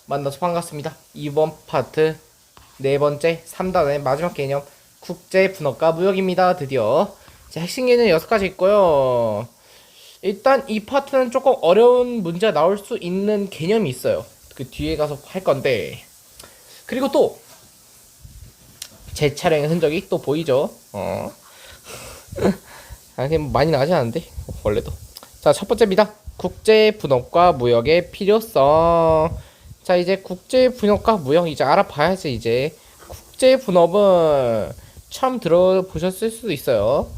만나서 반갑습니다. 이번 파트 네 번째 3단의 마지막 개념 국제 분업과 무역입니다. 드디어 핵심 개념 6가지 있고요. 일단 이 파트는 조금 어려운 문제가 나올 수 있는 개념이 있어요. 그 뒤에 가서 할 건데, 그리고 또 제 차량의 흔적이 또 보이죠. 많이 나지 않은데 원래도. 자, 첫 번째입니다. 국제 분업과 무역의 필요성. 자, 이제 국제 분업과 무역 이제 알아봐야지. 이제 국제 분업은 처음 들어보셨을 수도 있어요.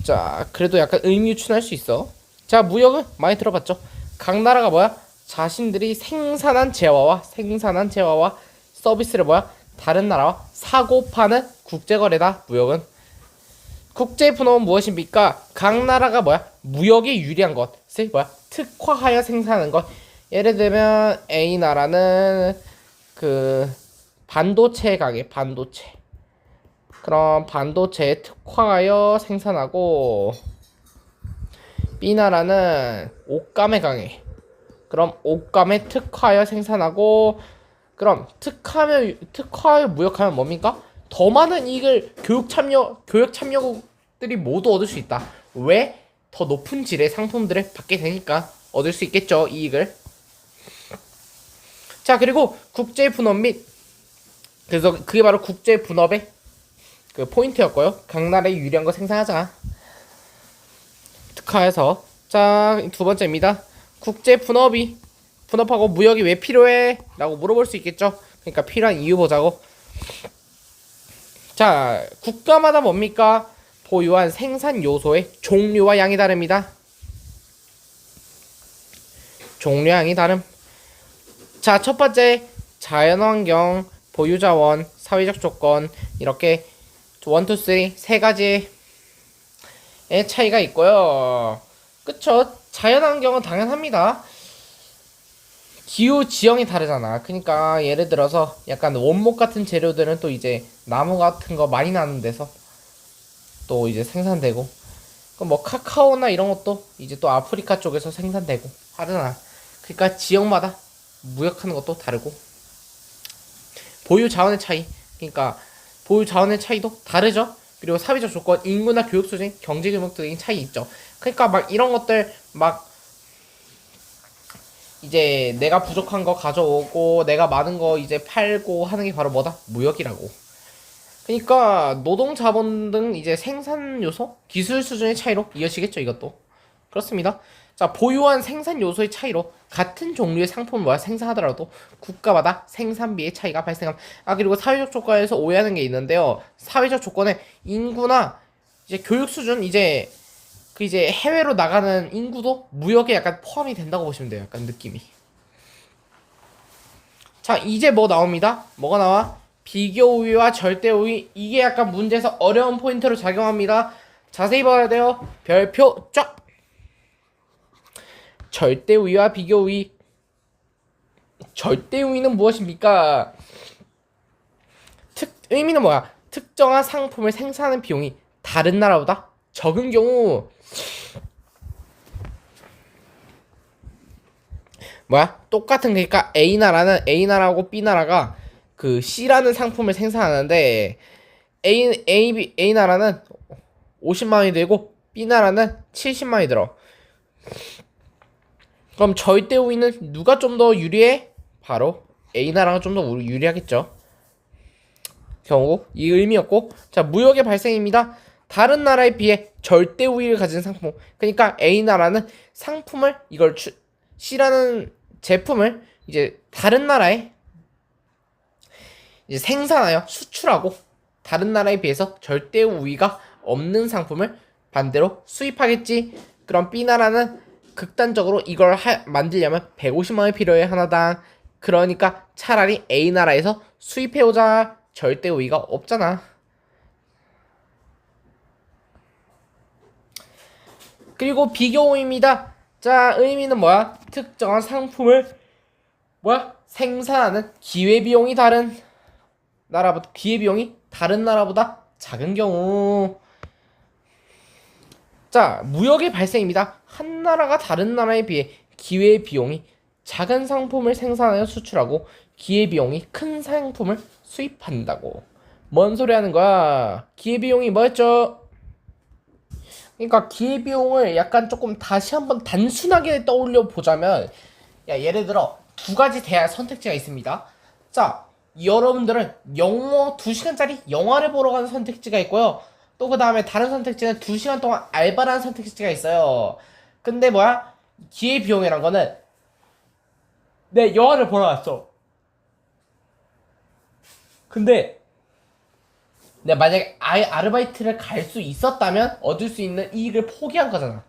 자, 그래도 약간 의미 유출할 수 있어. 자, 무역은 많이 들어봤죠. 각 나라가 뭐야? 자신들이 생산한 재화와 서비스를 뭐야? 다른 나라와 사고 파는 국제거래다. 무역은. 국제 분업은 무엇입니까? 각 나라가 뭐야? 무역에 유리한 것을 뭐야? 특화하여 생산하는 것. 예를 들면 A 나라는 그 반도체 가게, 반도체. 그럼 반도체에 특화하여 생산하고, B 나라는 옷감에 강해. 그럼 옷감에 특화하여 생산하고, 그럼 특화하여 무역하면 뭡니까? 더 많은 이익을 교육 참여국들이 모두 얻을 수 있다. 왜? 더 높은 질의 상품들을 받게 되니까 얻을 수 있겠죠, 이익을. 자, 그리고 국제 분업 및, 그래서 그게 바로 국제 분업의 그 포인트였고요. 각 나라에 유리한 거 생산하자. 특화해서. 자, 두 번째입니다. 국제 분업하고 무역이 왜 필요해? 라고 물어볼 수 있겠죠. 그러니까 필요한 이유 보자고. 자, 국가마다 뭡니까? 보유한 생산 요소의 종류와 양이 다릅니다. 종류 양이 다름. 자, 첫 번째, 자연환경, 보유자원, 사회적 조건, 이렇게 1, 2, 3, 세 가지의 차이가 있고요. 그쵸? 자연환경은 당연합니다. 기후 지형이 다르잖아. 그러니까 예를 들어서 약간 원목 같은 재료들은 또 이제 나무 같은 거 많이 나는 데서 또 이제 생산되고, 그럼 뭐 카카오나 이런 것도 이제 또 아프리카 쪽에서 생산되고 하잖아. 그러니까 지역마다 무역하는 것도 다르고, 보유 자원의 차이, 그러니까 보유 자원의 차이도 다르죠. 그리고 사회적 조건, 인구나 교육 수준, 경제 규모 등의 차이 있죠. 그러니까 막 이런 것들 막 이제 내가 부족한 거 가져오고 내가 많은 거 이제 팔고 하는 게 바로 뭐다? 무역이라고. 그러니까 노동 자본 등 이제 생산 요소, 기술 수준의 차이로 이어지겠죠, 이것도. 그렇습니다. 자, 보유한 생산 요소의 차이로 같은 종류의 상품을 뭐야 생산하더라도 국가마다 생산비의 차이가 발생합니다. 아, 그리고 사회적 조건에서 오해하는 게 있는데요. 사회적 조건에 인구나 이제 교육 수준, 이제 그 이제 해외로 나가는 인구도 무역에 약간 포함이 된다고 보시면 돼요. 약간 느낌이. 자, 이제 뭐 나옵니다. 뭐가 나와? 비교 우위와 절대 우위. 이게 약간 문제에서 어려운 포인트로 작용합니다. 자세히 봐야 돼요. 별표 쫙. 절대 우위와 비교 우위. 절대 우위는 무엇입니까? 의미는 뭐야? 특정한 상품을 생산하는 비용이 다른 나라보다 적은 경우, 뭐야? 똑같은, 그러니까 A 나라하고 B 나라가 그 C라는 상품을 생산하는데 A 나라는 50만 원이 들고 B 나라는 70만 원이 들어. 그럼 절대 우위는 누가 좀 더 유리해? 바로 A 나라가 좀 더 유리하겠죠. 경우 이 의미였고, 자, 무역의 발생입니다. 다른 나라에 비해 절대 우위를 가진 상품. 그러니까 A 나라는 상품을 C라는 제품을 이제 다른 나라에 이제 생산하여 수출하고, 다른 나라에 비해서 절대 우위가 없는 상품을 반대로 수입하겠지. 그럼 B 나라는 극단적으로 이걸 만들려면 150만 원이 필요해, 하나당. 그러니까 차라리 A 나라에서 수입해오자. 절대 우위가 없잖아. 그리고 비교 우위입니다. 자, 의미는 뭐야? 특정한 상품을 뭐야? 생산하는 기회비용이 다른 나라보다 작은 경우. 자, 무역의 발생입니다. 한 나라가 다른 나라에 비해 기회비용이 작은 상품을 생산하여 수출하고 기회비용이 큰 상품을 수입한다고. 뭔 소리 하는 거야? 기회비용이 뭐였죠? 그러니까 기회비용을 약간 조금 다시 한번 단순하게 떠올려 보자면, 야, 예를 들어 두 가지 대화 선택지가 있습니다. 자, 여러분들은 영어 2시간짜리 영화를 보러 가는 선택지가 있고요. 또 그 다음에 다른 선택지는 2시간 동안 알바라는 선택지가 있어요. 근데 뭐야? 기회비용이란 거는 내 영화를 보러 갔어. 근데 내가 만약에 아예 아르바이트를 갈 수 있었다면 얻을 수 있는 이익을 포기한 거잖아.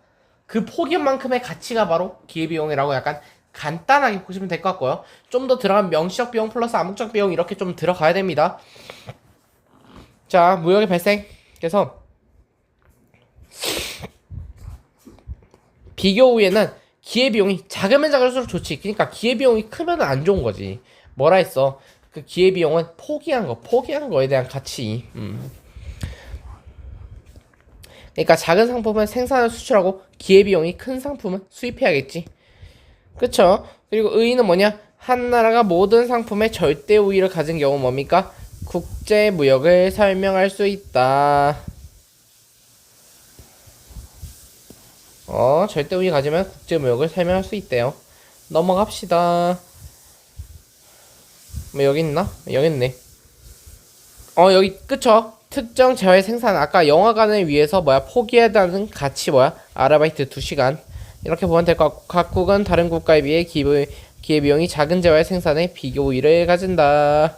그 포기한 만큼의 가치가 바로 기회비용이라고 약간 간단하게 보시면 될 것 같고요. 좀 더 들어간 명시적 비용 플러스 암묵적 비용 이렇게 좀 들어가야 됩니다. 자, 무역의 발생. 그래서 비교 후에는 기회비용이 작으면 작을수록 좋지. 그러니까 기회비용이 크면 안 좋은 거지. 뭐라 했어? 그 기회비용은 포기한 거에 대한 가치. 그러니까 작은 상품은 생산을 수출하고 기회비용이 큰 상품은 수입해야겠지. 그쵸? 그리고 의의는 뭐냐? 한 나라가 모든 상품에 절대 우위를 가진 경우 뭡니까? 국제 무역을 설명할 수 있다. 절대 우위 가지면 국제 무역을 설명할 수 있대요. 넘어갑시다. 뭐 여기 있나? 여기 있네. 여기 그쵸? 특정 재화의 생산. 아까 영화관을 위해서 뭐야 포기해야 하는 가치 뭐야? 아르바이트 2시간. 이렇게 보면 될 것 같고, 각국은 다른 국가에 비해 기회비용이 작은 재화의 생산에 비교 우위를 가진다.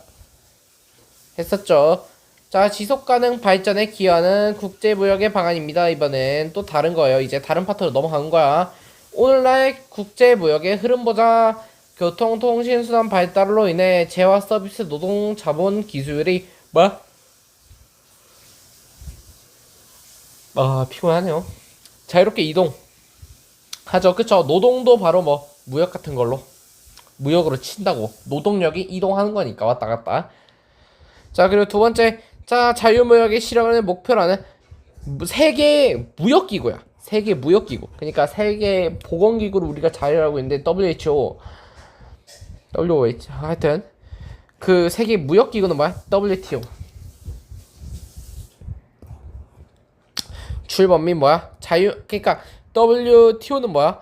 했었죠. 자, 지속가능 발전에 기여하는 국제무역의 방안입니다. 이번엔 또 다른 거예요. 이제 다른 파트로 넘어가는 거야. 오늘날 국제무역의 흐름 보자. 교통통신수단 발달로 인해 재화 서비스 노동 자본 기술이 뭐야? 피곤하네요. 자유롭게 이동 하죠. 그쵸? 노동도 바로 뭐 무역 같은 걸로 무역으로 친다고. 노동력이 이동하는 거니까 왔다 갔다. 자, 그리고 두 번째, 자, 자유무역의 실현을 목표로 하는 세계 무역기구야. 세계 무역기구. 그러니까 세계 보건기구를 우리가 자유라고 있는데 WHO, 하여튼 그 세계 무역기구는 뭐야? WTO. 출범민 뭐야? 그러니까 WTO는 뭐야?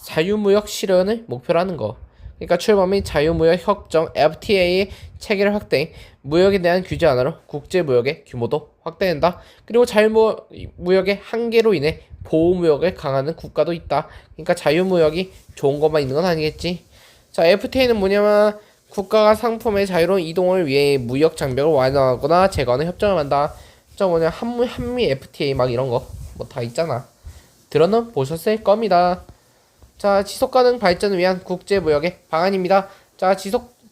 자유무역 실현을 목표로 하는 거. 그러니까 출범 및 자유무역 협정 FTA의 체계를 확대, 무역에 대한 규제 하나로 국제무역의 규모도 확대된다. 그리고 자유무역의 한계로 인해 보호무역을 강화하는 국가도 있다. 그러니까 자유무역이 좋은 것만 있는 건 아니겠지. 자, FTA는 뭐냐면 국가가 상품의 자유로운 이동을 위해 무역 장벽을 완화하거나 제거하는 협정을 한다. 저 뭐냐 한미 FTA 막 이런 거 뭐 다 있잖아. 들어는 보셨을 겁니다. 자, 지속가능 발전을 위한 국제무역의 방안입니다. 자,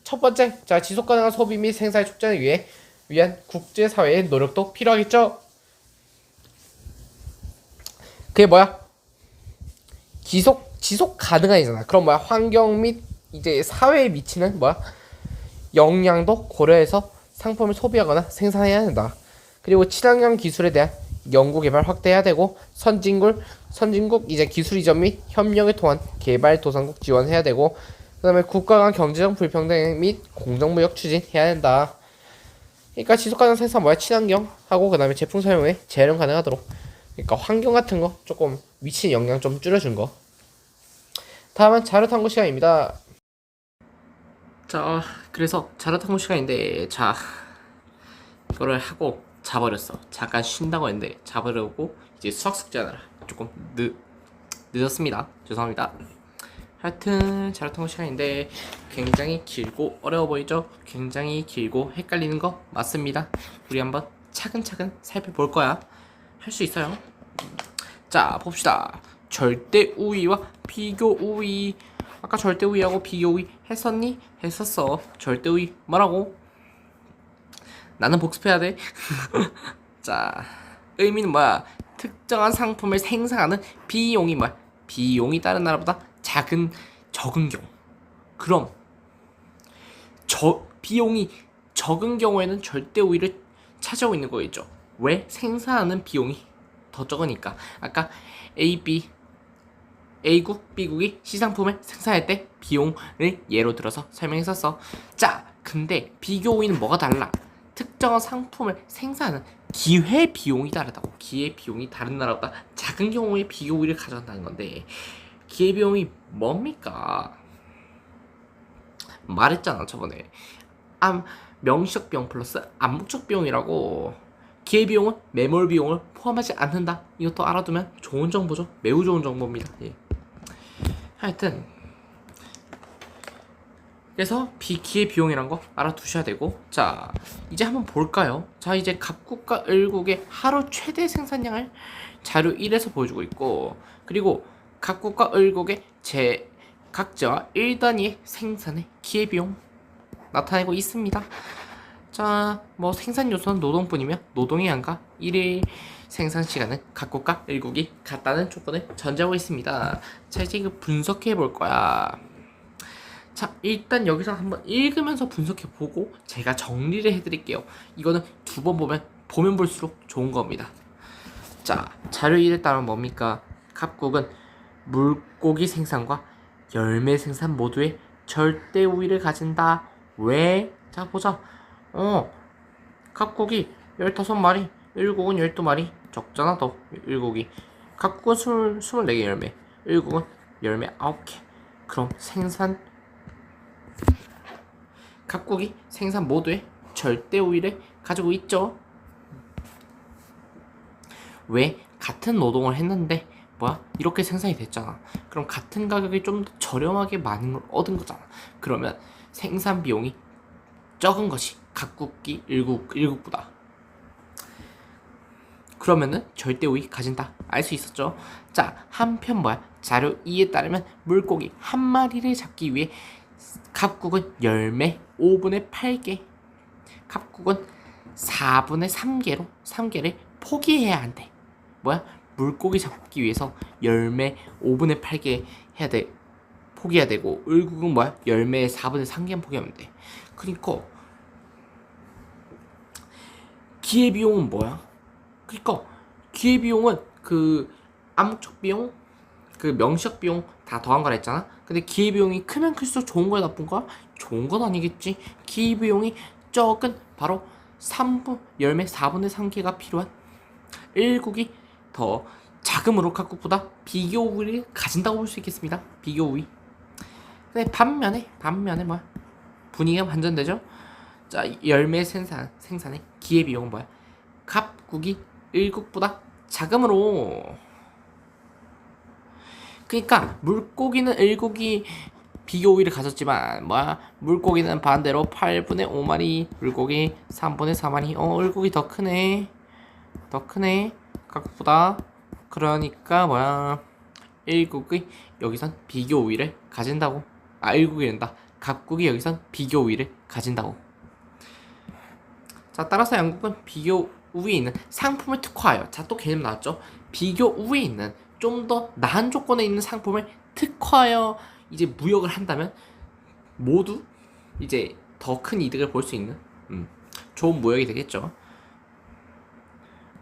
첫 번째, 자, 지속가능한 소비 및 생산의 촉진을 위한 국제사회의 노력도 필요하겠죠? 그게 뭐야? 지속 가능한이잖아. 그럼 뭐야? 환경 및 이제 사회에 미치는 뭐야? 영향도 고려해서 상품을 소비하거나 생산해야 한다. 그리고 친환경 기술에 대한 연구 개발 확대해야 되고, 선진국 이제 기술 이전 및 협력을 통한 개발 도상국 지원해야 되고, 그다음에 국가 간 경제적 불평등 및 공정무역 추진해야 된다. 그러니까 지속가능 생산 뭐야? 친환경 하고 그다음에 제품 사용에 재활용 가능하도록. 그러니까 환경 같은 거 조금 미치는 영향 좀 줄여준 거. 다음은 자료 탐구 시간입니다. 자, 그래서 자료 탐구 시간인데, 자, 이거를 하고 자버렸어. 잠깐 쉰다고 했는데 자버리고 이제 수학 숙제 하느라 조금 늦었습니다. 죄송합니다. 하여튼 자료 탐구 시간인데 굉장히 길고 어려워 보이죠? 굉장히 길고 헷갈리는 거 맞습니다. 우리 한번 차근차근 살펴볼 거야. 할 수 있어요. 자, 봅시다. 절대 우위와 비교 우위. 아까 절대 우위하고 비교 우위 했었니? 했었어. 절대 우위 뭐라고? 나는 복습해야 돼. 자, 의미는 뭐야? 특정한 상품을 생산하는 비용이 뭐야? 비용이 다른 나라보다 적은 경우. 그럼 비용이 적은 경우에는 절대 우위를 차지하고 있는 거겠죠. 왜? 생산하는 비용이 더 적으니까. 아까 A, B A국, B국이 C상품을 생산할 때 비용을 예로 들어서 설명했었어. 자, 근데 비교우위는 뭐가 달라? 특정한 상품을 생산하는 기회비용이 다르다고. 기회비용이 다른 나라보다 작은 경우에 비교우위를 가져간다는 건데, 기회비용이 뭡니까? 말했잖아 저번에. 명시적 비용 플러스 암묵적 비용이라고. 기회비용은 매몰 비용을 포함하지 않는다. 이것도 알아두면 좋은 정보죠. 매우 좋은 정보입니다. 예. 하여튼 그래서 기회비용이란 거 알아두셔야 되고, 자 이제 한번 볼까요? 자 이제 각국과 을국의 하루 최대 생산량을 자료 1에서 보여주고 있고, 그리고 각국과 을국의 각자와 1단위의 생산의 기회비용 나타내고 있습니다. 자, 뭐 생산 요소는 노동뿐이며 노동의 양과 일일 생산 시간은 각국과 일국이 같다는 조건을 전제하고 있습니다. 자, 이제 이거 분석해 볼 거야. 자, 일단 여기서 한번 읽으면서 분석해 보고 제가 정리를 해드릴게요. 이거는 두 번 보면 볼수록 좋은 겁니다. 자, 자료 1에 따르면 뭡니까? 각국은 물고기 생산과 열매 생산 모두에 절대 우위를 가진다. 왜? 자, 보자. 각국이 15마리, 일국은 12마리. 적잖아, 더. 일국이. 각국은 24개 열매, 일국은 열매 9개. 그럼 각국이 생산 모두에 절대 우위를 가지고 있죠. 왜? 같은 노동을 했는데 이렇게 생산이 됐잖아. 그럼 같은 가격에 좀 더 저렴하게 많은 걸 얻은 거잖아. 그러면 생산 비용이 적은 것이 각국이 일국보다. 그러면은 절대 우위 가진다. 알 수 있었죠. 자, 한편 자료 2에 따르면 물고기 한 마리를 잡기 위해 각국은 열매 5분의 8개, 각국은 4분의 3개를 포기해야 한대. 물고기 잡기 위해서 열매 5분의 8개 포기해야 되고, 을국은 열매의 4분의 3개만 포기하면 돼. 그러니까 기회비용은 그러니까 기회비용은 그 암묵적 비용, 그 명시적 비용 다 더한 거라 했잖아. 근데 기회비용이 크면 클수록 좋은 거야, 나쁜 거야? 좋은 건 아니겠지. 기회비용이 적은 바로 열매 4분의 3개가 필요한 일국이 더 자금으로 각국보다 비교 우위를 가진다고 볼 수 있겠습니다. 비교 우위. 근데 반면에 분위기가 반전되죠. 자, 열매 생산의 기회비용은 각국이 일국보다 자금으로. 그러니까 물고기는 일국이 비교 우위를 가졌지만 물고기는 반대로 8분의 5마리, 물고기 3분의 4마리. 일국이 더 크네 각국보다. 그러니까 일국이 여기선 비교 우위를 가진다고. 일국이란다. 각국이 여기선 비교 우위를 가진다고. 자, 따라서 양국은 비교 우위에 있는 상품을 특화하여. 자, 또 개념 나왔죠. 비교 우위에 있는 좀 더 나은 조건에 있는 상품을 특화하여 이제 무역을 한다면 모두 이제 더 큰 이득을 볼 수 있는 좋은 무역이 되겠죠.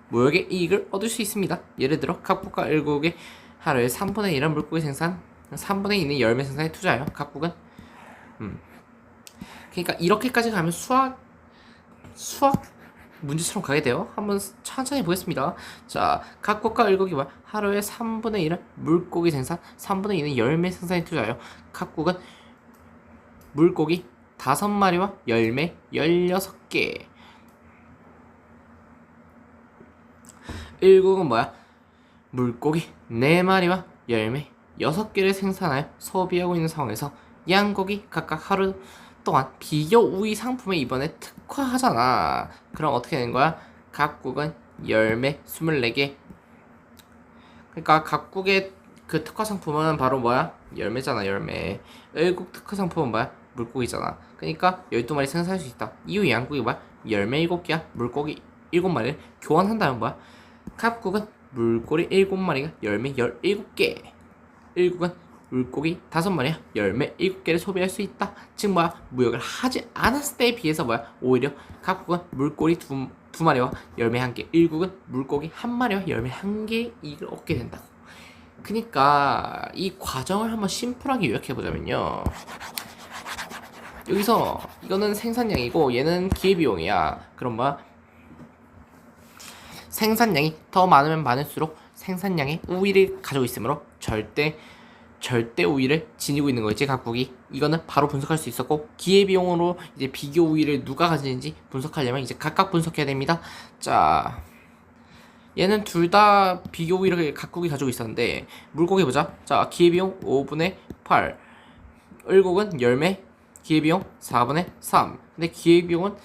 무역의 이익을 얻을 수 있습니다. 예를 들어 각국과 일국의 하루에 3분의 1은 물고기 생산, 3분의 2는 열매 생산에 투자하여 각국은 그러니까 이렇게까지 가면 수학 문제처럼 가게 돼요. 한번 천천히 보겠습니다. 자, 각국과 일국이 하루에 3분의 1은 물고기 생산, 3분의 2는 열매 생산에 투자하여 각국은 물고기 5마리와 열매 16개. 일국은 물고기 4마리와 열매 6개를 생산하여 소비하고 있는 상황에서 양국이 각각 하루 동안 비교 우위 상품에 이번에 특화하잖아. 그럼 어떻게 되는 거야? 각국은 열매 24개. 그러니까 각국의 그 특화 상품은 바로 열매잖아, 열매. 일국 특화 상품은 물고기잖아. 그러니까 12마리 생산할 수 있다. 이후 양국이 열매 7개야, 물고기 7마리를 교환한다면 각국은 물고기 7마리가 열매 17개, 일국은 물고기 5마리야 열매 7개를 소비할 수 있다. 즉 무역을 하지 않았을 때에 비해서 오히려 각국은 물고기 2마리와 열매 1개, 일국은 물고기 1마리와 열매 1개의 이익을 얻게 된다고. 그니까 이 과정을 한번 심플하게 요약해보자면요. 여기서 이거는 생산량이고 얘는 기회비용이야. 그럼 뭐야? 생산량이 더 많으면 많을수록 생산량의 우위를 가지고 있으므로 절대 우위를 지니고 있는 거지 각국이. 이거는 바로 분석할 수 있었고, 기회비용으로 이제 비교 우위를 누가 가지는지 분석하려면 이제 각각 분석해야 됩니다. 자, 얘는 둘 다 비교 우위를 각국이 가지고 있었는데 물고기 보자. 자, 기회비용 5분의 8, 을곡은 열매, 기회비용 4분의 3. 근데 기회비용은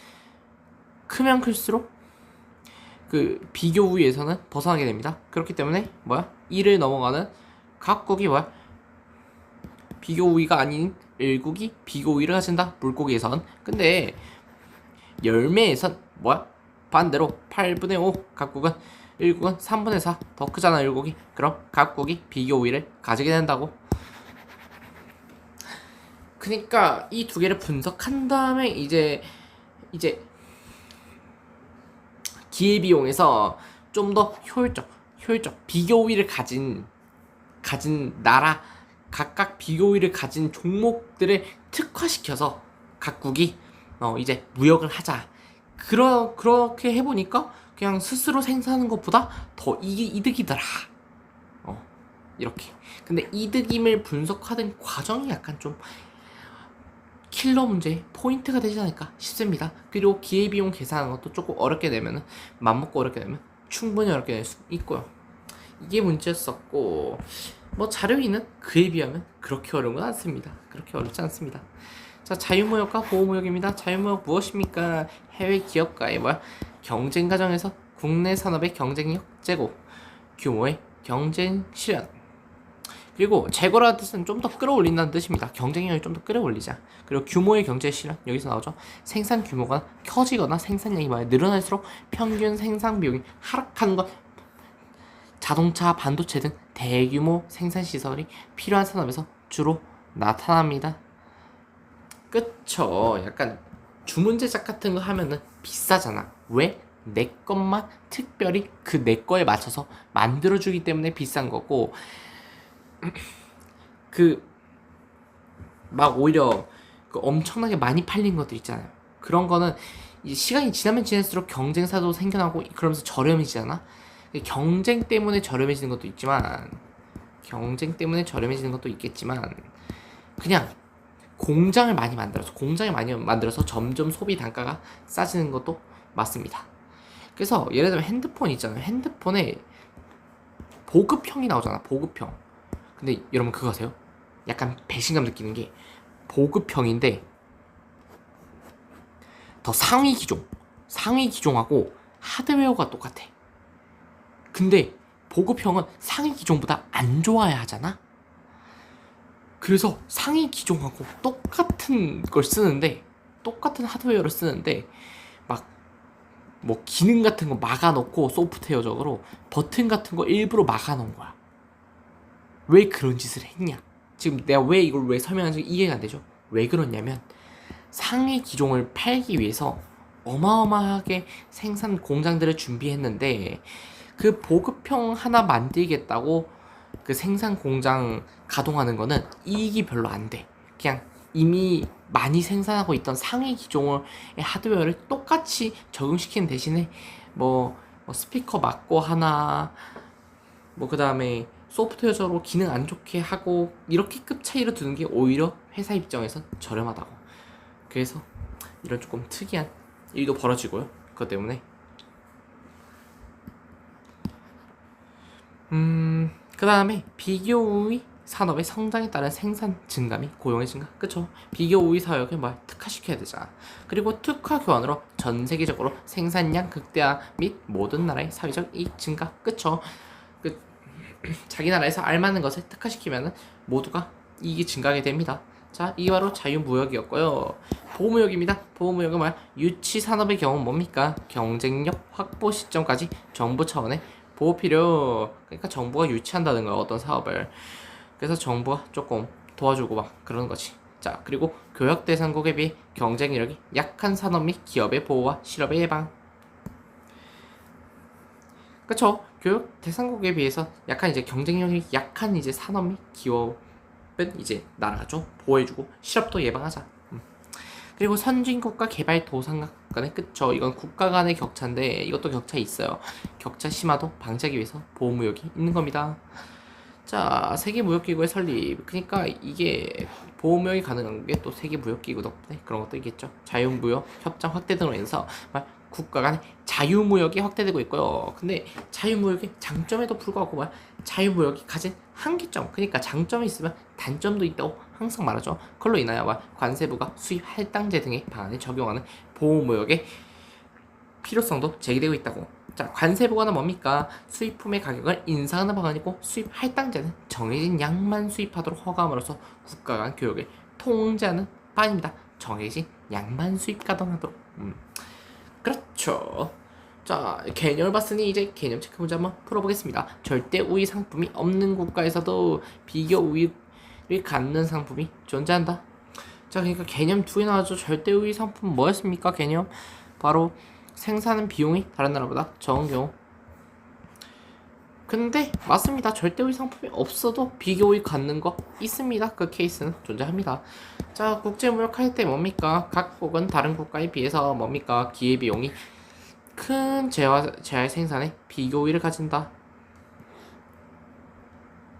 크면 클수록 그 비교 우위에서는 벗어나게 됩니다. 그렇기 때문에 뭐야? 1을 넘어가는 각국이 뭐야? 비교 우위가 아닌 을국이 비교 우위를 가진다. 물고기에선. 근데 열매에선 뭐야? 반대로 8분의 5 각국은, 을국은 3분의 4 더 크잖아 을국이. 그럼 각국이 비교 우위를 가지게 된다고. 그러니까 이 두 개를 분석한 다음에 이제 기회비용에서 좀 더 효율적 비교 우위를 가진 나라, 각각 비교 우위를 가진 종목들을 특화시켜서 각국이 이제 무역을 하자. 그렇게 해보니까 그냥 스스로 생산하는 것보다 더 이득이더라. 이렇게. 근데 이득임을 분석하는 과정이 약간 좀 킬러 문제 포인트가 되지 않을까 싶습니다. 그리고 기회비용 계산하는 것도 조금 어렵게 되면, 맘먹고 어렵게 되면 충분히 어렵게 될 수 있고요. 이게 문제였었고, 뭐 자료위는 그에 비하면 그렇게 어려운 건 않습니다. 그렇게 어렵지 않습니다. 자, 자유무역과 보호무역입니다. 자유무역 무엇입니까? 해외 기업과의 경쟁 과정에서 국내 산업의 경쟁력 제고, 규모의 경쟁 실현. 그리고 제거라는 뜻은 좀 더 끌어올린다는 뜻입니다. 경쟁력을 좀 더 끌어올리자. 그리고 규모의 경제 실현, 여기서 나오죠. 생산 규모가 커지거나 생산량이 많이 늘어날수록 평균 생산 비용이 하락하는 것. 자동차, 반도체 등 대규모 생산 시설이 필요한 산업에서 주로 나타납니다. 그쵸. 약간 주문 제작 같은 거 하면은 비싸잖아. 왜? 내 것만 특별히 그 내 거에 맞춰서 만들어주기 때문에 비싼 거고, 막 오히려 엄청나게 많이 팔린 것들 있잖아요. 그런 거는 이제 시간이 지나면 지날수록 경쟁사도 생겨나고 그러면서 저렴해지잖아. 경쟁 때문에 저렴해지는 것도 있지만, 그냥 공장을 많이 만들어서 점점 소비 단가가 싸지는 것도 맞습니다. 그래서 예를 들면 핸드폰 있잖아요. 핸드폰에 보급형이 나오잖아. 보급형. 근데 여러분 그거 아세요? 약간 배신감 느끼는 게, 보급형인데 더 상위 기종하고 하드웨어가 똑같아. 근데 보급형은 상위 기종보다 안 좋아야 하잖아. 그래서 상위 기종하고 똑같은 하드웨어를 쓰는데 막 뭐 기능 같은 거 막아놓고, 소프트웨어적으로 버튼 같은 거 일부러 막아놓은 거야. 왜 그런 짓을 했냐? 지금 내가 이걸 왜 설명하는지 이해가 안 되죠? 왜 그러냐면, 상위 기종을 팔기 위해서 어마어마하게 생산 공장들을 준비했는데, 그 보급형 하나 만들겠다고 그 생산 공장 가동하는 거는 이익이 별로 안 돼. 그냥 이미 많이 생산하고 있던 상위 기종의 하드웨어를 똑같이 적용시키는 대신에 뭐 스피커 막고 하나, 뭐 그 다음에 소프트웨어적으로 기능 안 좋게 하고, 이렇게 급 차이로 두는 게 오히려 회사 입장에선 저렴하다고. 그래서 이런 조금 특이한 일도 벌어지고요. 그것 때문에 그 다음에 비교 우위 산업의 성장에 따른 생산 증가 및 고용의 증가. 그쵸? 비교 우위 사역을 특화시켜야 되잖아. 그리고 특화 교환으로 전 세계적으로 생산량 극대화 및 모든 나라의 사회적 이익 증가. 그쵸? 자기 나라에서 알맞는 것을 특화시키면 모두가 이익이 증가하게 됩니다. 자, 이게 바로 자유무역이었고요. 보호무역입니다. 보호무역은 유치 산업의 경우 뭡니까? 경쟁력 확보 시점까지 정부 차원의 보호 필요. 그러니까 정부가 유치한다는 거야, 어떤 사업을. 그래서 정부가 조금 도와주고 막 그러는 거지. 자, 그리고 교역 대상국에 비해 경쟁력이 약한 산업 및 기업의 보호와 실업의 예방. 그쵸? 교육 대상국에 비해서 약간 이제 경쟁력이 약한 이제 산업 및 기업은 이제 나라가 좀 보호해주고 실업도 예방하자. 그리고 선진국과 개발도상국 간의 그쵸, 이건 국가 간의 격차인데 이것도 격차 있어요. 격차 심화도 방지하기 위해서 보호무역이 있는 겁니다. 자, 세계무역기구의 설립. 그러니까 이게 보호무역이 가능한 게 또 세계무역기구 덕분에 그런 것도 있겠죠. 자유무역 협정 확대 등으로 인해서 국가 간의 자유무역이 확대되고 있고요. 근데 자유무역의 장점에도 불구하고 자유무역이 가진 한계점, 그러니까 장점이 있으면 단점도 있다고 항상 말하죠. 그걸로 인하여 관세부가 수입 할당제 등의 방안에 적용하는 보호무역의 필요성도 제기되고 있다고. 자, 관세부가는 뭡니까? 수입품의 가격을 인상하는 방안이고, 수입 할당제는 정해진 양만 수입하도록 허가함으로써 국가 간 교역을 통제하는 방안입니다. 정해진 양만 수입 가능하도록. 그렇죠. 자, 개념을 봤으니 이제 개념 체크 문제 한번 풀어보겠습니다. 절대 우위 상품이 없는 국가에서도 비교 우위를 갖는 상품이 존재한다. 자, 그러니까 개념 두 개 나왔죠. 절대 우위 상품 뭐였습니까? 개념 바로 생산 비용이 다른 나라보다 적은 경우. 근데 맞습니다. 절대 우위 상품이 없어도 비교 우위 갖는 거 있습니다. 그 케이스는 존재합니다. 자, 국제무역 할 때 뭡니까? 각국은 다른 국가에 비해서 뭡니까? 기회비용이 큰 재화 생산에 비교 우위를 가진다.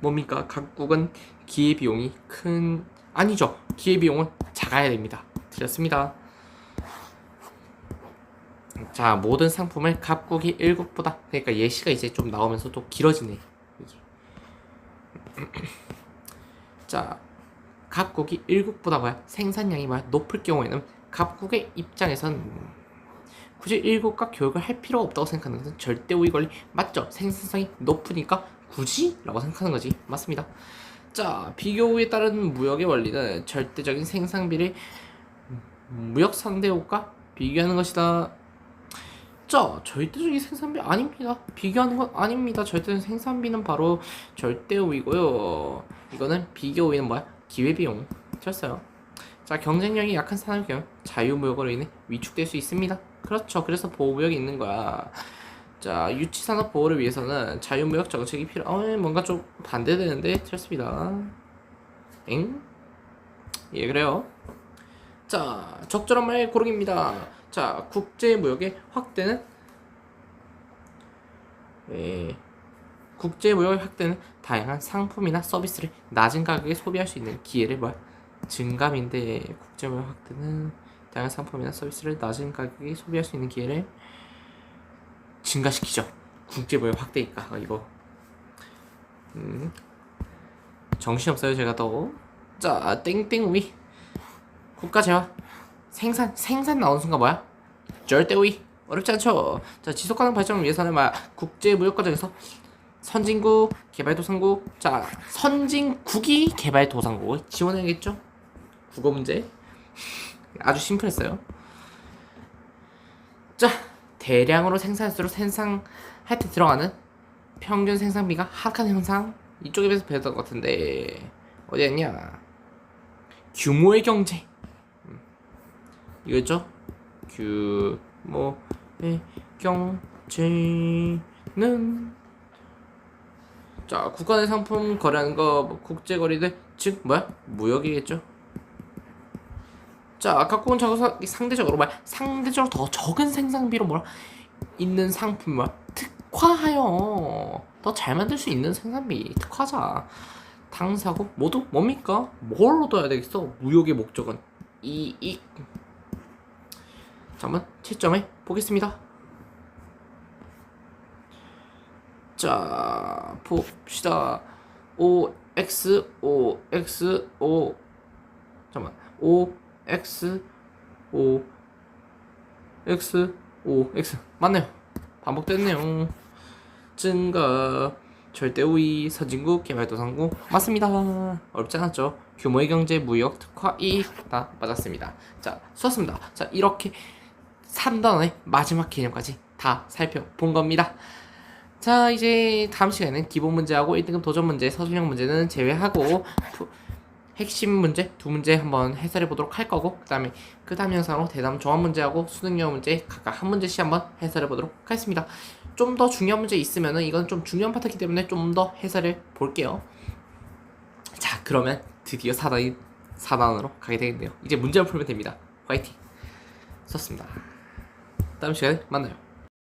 뭡니까? 각국은 기회비용이 아니죠. 기회비용은 작아야 됩니다. 틀렸습니다. 자, 모든 상품을 각국이 1국보다, 그러니까 예시가 이제 좀 나오면서 또 길어지네 이게. 자, 각국이 1국보다 생산량이 높을 경우에는 각국의 입장에선 굳이 1국과 교역을 할 필요가 없다고 생각하는 것은 절대 우위 권리 맞죠? 생산성이 높으니까 굳이? 라고 생각하는 거지. 맞습니다. 자, 비교 우위에 따른 무역의 원리는 절대적인 생산비를 무역 상대국과 비교하는 것이다. 자, 절대적인 생산비 아닙니다. 비교하는 건 아닙니다. 절대적인 생산비는 바로 절대 우위고요. 이거는 비교 우위는 기회비용. 쳤어요. 자, 경쟁력이 약한 산업의 경우 자유무역으로 인해 위축될 수 있습니다. 그렇죠. 그래서 보호무역이 있는 거야. 자, 유치산업 보호를 위해서는 자유무역 정책이 뭔가 좀 반대되는데 쳤습니다. 엥? 예, 그래요. 자, 적절한 말 고르기입니다. 자, 국제무역의 확대는 국제무역의 확대는 다양한 상품이나 서비스를 낮은 가격에 소비할 수 있는 기회를 증감인데, 국제무역 확대는 다양한 상품이나 서비스를 낮은 가격에 소비할 수 있는 기회를 증가시키죠. 국제무역 확대니까 이거 정신없어요 제가 또. 자, 땡땡 우위 국가 재화 생산 나오는 순간 절대 우위. 어렵지 않죠. 자, 지속가능 발전을 위해서는 국제무역 과정에서 선진국, 개발도상국. 자, 선진국이 개발도상국을 지원해야겠죠. 국어 문제 아주 심플했어요. 자, 대량으로 생산할수록 생산할 때 들어가는 평균 생산비가 하락하는 현상. 이쪽에서 배웠던 것 같은데 어디였냐? 규모의 경제. 이거죠? 규모의 경제는, 자, 국가 내 상품 거래하는 거 국제 거래들 즉 무역이겠죠. 자, 각국은 상대적으로 더 적은 생산비로 있는 상품 특화하여 더 잘 만들 수 있는 생산비 특화자. 당사국 모두 뭡니까? 뭘 얻어야 되겠어? 무역의 목적은 이익. 자, 한번 채점해 보겠습니다. 자, 봅시다. OX 맞네요. 반복됐네요. 증가 절대 우위 선진국 개발도상국 맞습니다. 어렵지 않았죠. 규모의 경제 무역 특화 이익 다 맞았습니다. 자, 수고하셨습니다. 자, 이렇게 3단원의 마지막 개념까지 다 살펴본 겁니다. 자, 이제 다음 시간에는 기본 문제하고 1등급 도전 문제, 서술형 문제는 제외하고 핵심 문제 두 문제 한번 해설해 보도록 할 거고, 그 다음 영상으로 대담 종합 문제하고 수능 영어 문제 각각 한 문제씩 한번 해설해 보도록 하겠습니다. 좀 더 중요한 문제 있으면은 이건 좀 중요한 파트이기 때문에 좀 더 해설을 볼게요. 자, 그러면 드디어 4단으로 가게 되겠네요. 이제 문제만 풀면 됩니다. 화이팅! 썼습니다. 다음 시간에 만나요.